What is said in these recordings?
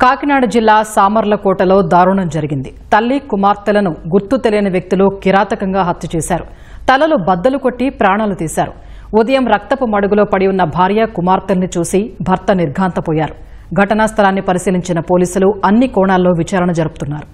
కాకినాడ జిల్లా సామర్లకోటలో దారుణం జరిగింది. తల్లి కుమార్తెలను గుర్తు తెలియని వ్యక్తులు కిరాతకంగా హత్య చేశారు. తలలు బద్దలు కొట్టి ప్రాణాలు తీశారు. ఉదయం రక్తపు మడుగులో పడి ఉన్న భార్య కుమార్తెల్ని చూసి భర్త నిర్ఘాంతపోయారు. ఘటనా స్థలాన్ని పరిశీలించిన పోలీసులు అన్ని కోణాల్లో విచారణ జరుపుతున్నారు.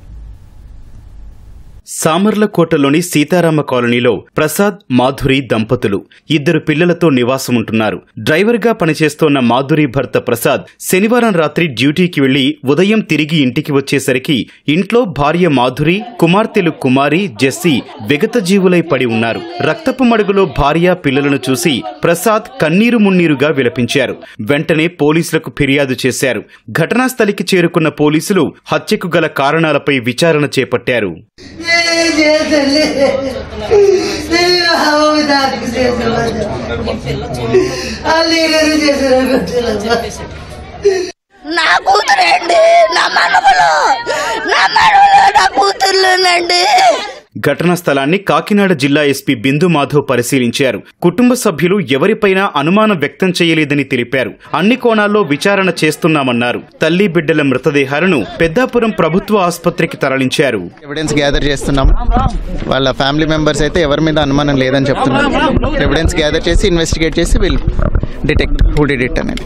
సామర్లకోటలోని సీతారామ కాలనీలో ప్రసాద్, మాధురి దంపతులు 2 పిల్లలతో నివాసముంటున్నారు. డ్రైవర్గా పనిచేస్తోన్న మాధురి భర్త ప్రసాద్ శనివారం రాత్రి డ్యూటీకి వెళ్లి ఉదయం తిరిగి ఇంటికి వచ్చేసరికి ఇంట్లో భార్య మాధురి, కుమార్తెలు కుమారి, జెస్సీ విగతజీవులై పడి ఉన్నారు. రక్తపు మడుగులో భార్య, పిల్లలను చూసి ప్రసాద్ కన్నీరు మున్నీరుగా విలపించారు. వెంటనే పోలీసులకు ఫిర్యాదు చేశారు. ఘటనా స్థలికి చేరుకున్న పోలీసులు హత్యకు గల కారణాలపై విచారణ చేపట్టారు. నా కూతురండి, నా మనవలు, నా కూతుర్లునండి. ఘటనా స్థలాన్ని కాకినాడ జిల్లా ఎస్పీ బిందు మాధవ్ పరిశీలించారు. కుటుంబ సభ్యులు ఎవరిపైనా అనుమానం వ్యక్తం చేయలేదని తెలిపారు. అన్ని కోణాల్లో విచారణ చేస్తున్నామన్నారు. తల్లి బిడ్డల మృతదేహాలను పెద్దాపురం ప్రభుత్వ ఆసుపత్రికి తరలించారు. ఎవిడెన్స్ గ్యాదర్ చేస్తున్నాం. వాళ్ళ ఫ్యామిలీ మెంబర్స్ అయితే ఎవరి మీద అనుమానం లేదని చెప్తున్నారు. ఎవిడెన్స్ గ్యాదర్ చేసి ఇన్వెస్టిగేట్ చేసి will detect who did it అనేది.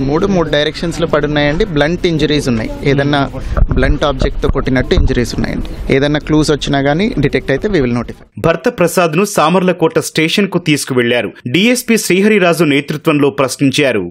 మూడు డైరెక్షన్స్ లో పడున్నాయండి. బ్లంట్ ఇంజరీస్ ఉన్నాయి. ఏదన్నా బ్లంట్ ఆబ్జెక్ట్ తో కొట్టినట్టు ఇంజరీస్ ఉన్నాయండి. ఏదన్నా క్లూస్ వచ్చినా గానీ డిటెక్ట్ అయితే వి విల్ నోటిఫై. భర్త ప్రసాద్ ను సామర్లకోట స్టేషన్ కు తీసుకువెళ్లారు. డీఎస్పీ శ్రీహరిరాజు నేతృత్వంలో ప్రశ్నించారు.